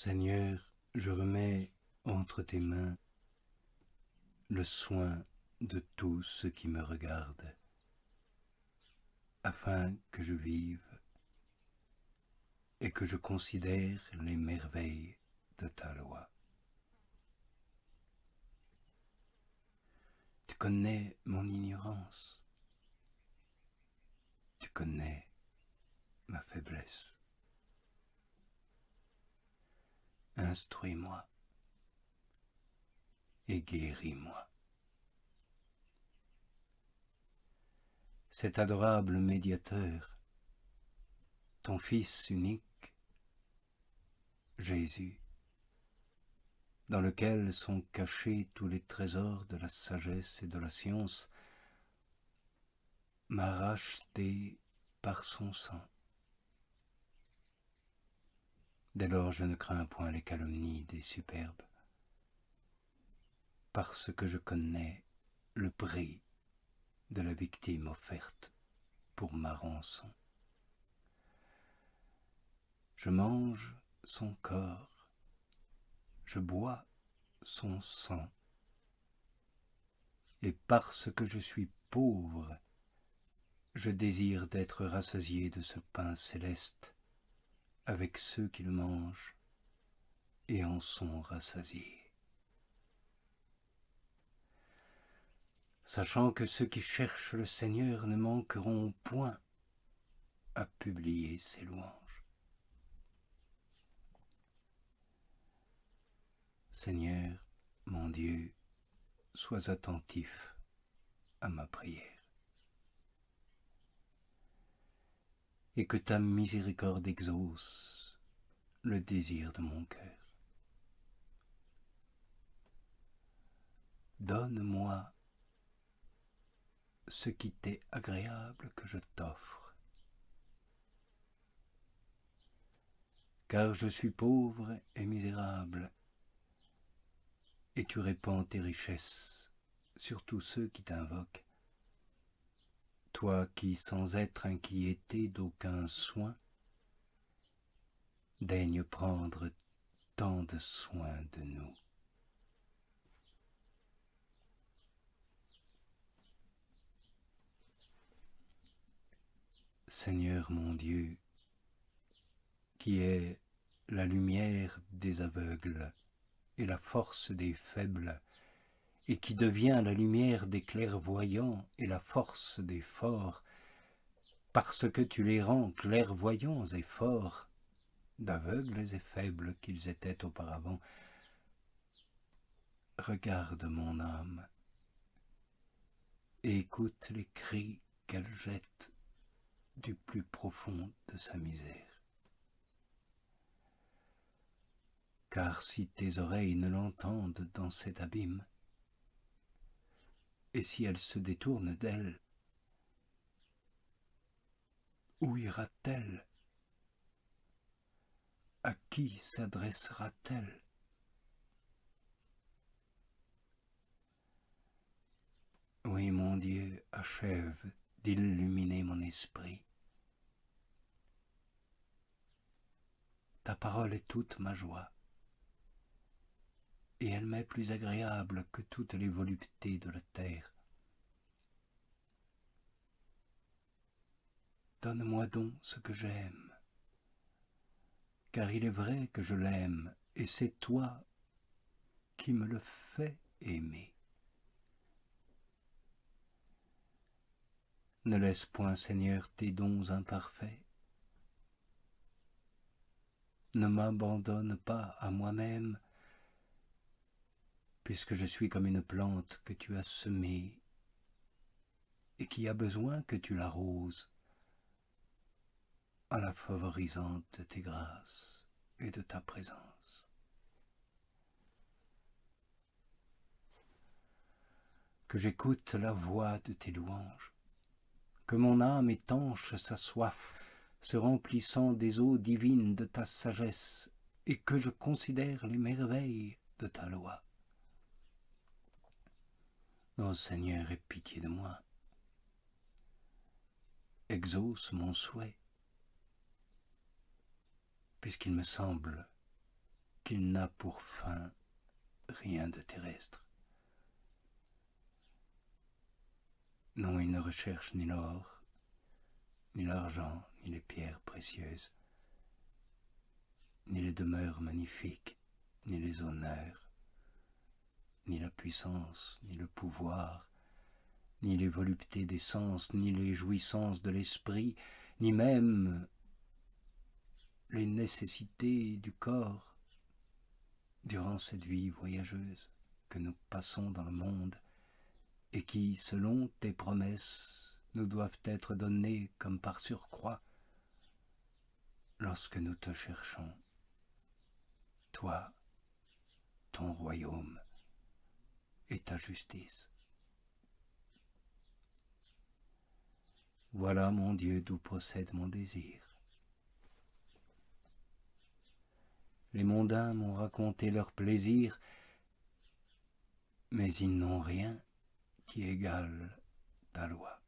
Seigneur, je remets entre tes mains le soin de tout ce qui me regarde, afin que je vive et que je considère les merveilles de ta loi. Tu connais mon ignorance, tu connais ma faiblesse. Instruis-moi et guéris-moi. Cet adorable médiateur, ton Fils unique, Jésus, dans lequel sont cachés tous les trésors de la sagesse et de la science, m'a racheté par son sang. Dès lors je ne crains point les calomnies des superbes, parce que je connais le prix de la victime offerte pour ma rançon. Je mange son corps, je bois son sang, et parce que je suis pauvre, je désire d'être rassasié de ce pain céleste avec ceux qui le mangent et en sont rassasiés. Sachant que ceux qui cherchent le Seigneur ne manqueront point à publier ses louanges. Seigneur, mon Dieu, sois attentif à ma prière. Et que ta miséricorde exauce le désir de mon cœur. Donne-moi ce qui t'est agréable que je t'offre, car je suis pauvre et misérable, et tu répands tes richesses sur tous ceux qui t'invoquent. Toi qui, sans être inquiété d'aucun soin, daignes prendre tant de soin de nous. Seigneur mon Dieu, qui est la lumière des aveugles et la force des faibles, et qui devient la lumière des clairvoyants et la force des forts, parce que tu les rends clairvoyants et forts, d'aveugles et faibles qu'ils étaient auparavant. Regarde mon âme, et écoute les cris qu'elle jette du plus profond de sa misère. Car si tes oreilles ne l'entendent dans cet abîme, et si elle se détourne d'elle, où ira-t-elle? À qui s'adressera-t-elle? Oui, mon Dieu, achève d'illuminer mon esprit. Ta parole est toute ma joie, et elle m'est plus agréable que toutes les voluptés de la terre. Donne-moi donc ce que j'aime, car il est vrai que je l'aime, et c'est toi qui me le fais aimer. Ne laisse point, Seigneur, tes dons imparfaits. Ne m'abandonne pas à moi-même, puisque je suis comme une plante que tu as semée et qui a besoin que tu l'arroses en la favorisant de tes grâces et de ta présence. Que j'écoute la voix de tes louanges, que mon âme étanche sa soif, se remplissant des eaux divines de ta sagesse, et que je considère les merveilles de ta loi. Ô Seigneur, aie pitié de moi. Exauce mon souhait, puisqu'il me semble qu'il n'a pour fin rien de terrestre. Non, il ne recherche ni l'or, ni l'argent, ni les pierres précieuses, ni les demeures magnifiques, ni les honneurs, ni la puissance, ni le pouvoir, ni les voluptés des sens, ni les jouissances de l'esprit, ni même les nécessités du corps durant cette vie voyageuse que nous passons dans le monde et qui, selon tes promesses, nous doivent être données comme par surcroît lorsque nous te cherchons, toi, ton royaume et ta justice. Voilà, mon Dieu, d'où procède mon désir. Les mondains m'ont raconté leurs plaisirs, mais ils n'ont rien qui égale ta loi.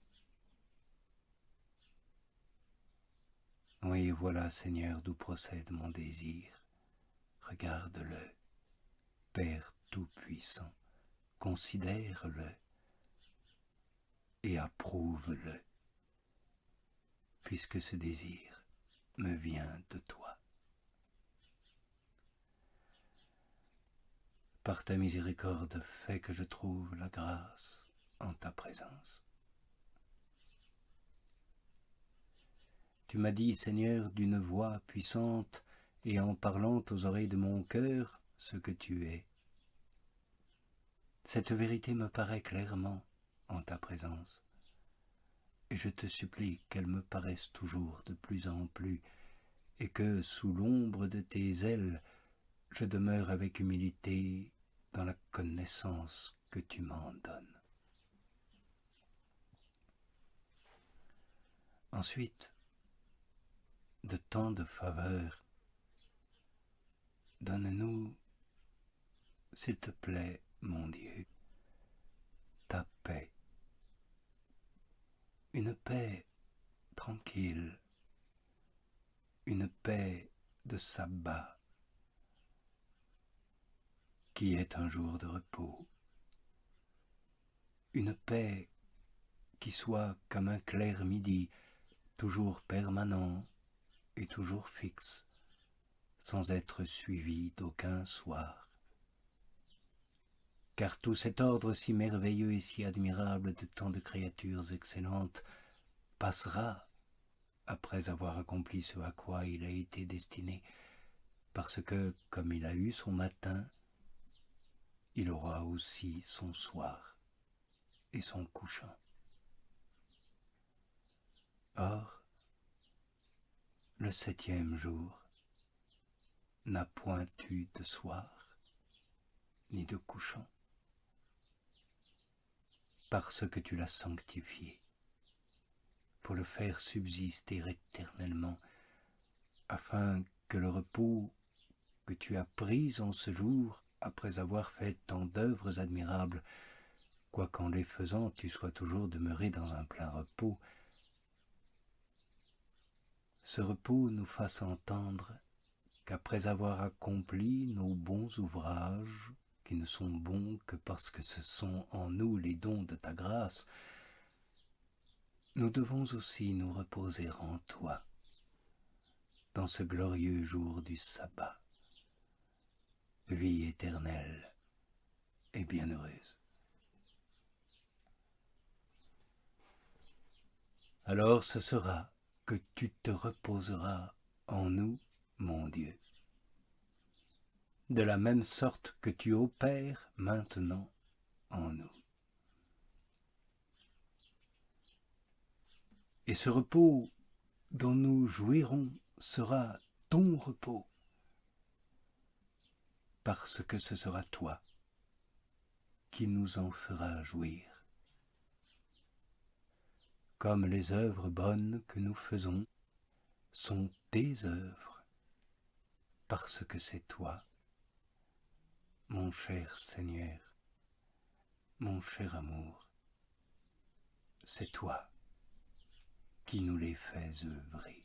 Oui, voilà, Seigneur, d'où procède mon désir. Regarde-le, Père Tout-Puissant, considère-le et approuve-le, puisque ce désir me vient de toi. Par ta miséricorde, fais que je trouve la grâce en ta présence. Tu m'as dit, Seigneur, d'une voix puissante et en parlant aux oreilles de mon cœur ce que tu es. Cette vérité me paraît clairement en ta présence, et je te supplie qu'elle me paraisse toujours de plus en plus, et que, sous l'ombre de tes ailes, je demeure avec humilité dans la connaissance que tu m'en donnes. Ensuite, de tant de faveurs, donne-nous, s'il te plaît, mon Dieu, ta paix, une paix tranquille, une paix de sabbat, qui est un jour de repos, une paix qui soit comme un clair midi, toujours permanent et toujours fixe, sans être suivi d'aucun soir. Car tout cet ordre si merveilleux et si admirable de tant de créatures excellentes passera après avoir accompli ce à quoi il a été destiné, parce que, comme il a eu son matin, il aura aussi son soir et son couchant. Or, le 7e jour n'a point eu de soir ni de couchant, parce que tu l'as sanctifié, pour le faire subsister éternellement, afin que le repos que tu as pris en ce jour, après avoir fait tant d'œuvres admirables, quoiqu'en les faisant tu sois toujours demeuré dans un plein repos, ce repos nous fasse entendre qu'après avoir accompli nos bons ouvrages, qui ne sont bons que parce que ce sont en nous les dons de ta grâce, nous devons aussi nous reposer en toi, dans ce glorieux jour du sabbat, vie éternelle et bienheureuse. Alors ce sera que tu te reposeras en nous, mon Dieu, de la même sorte que tu opères maintenant en nous. Et ce repos dont nous jouirons sera ton repos, parce que ce sera toi qui nous en feras jouir. Comme les œuvres bonnes que nous faisons sont tes œuvres, parce que c'est toi, mon cher Seigneur, mon cher amour, c'est toi qui nous les fais œuvrer.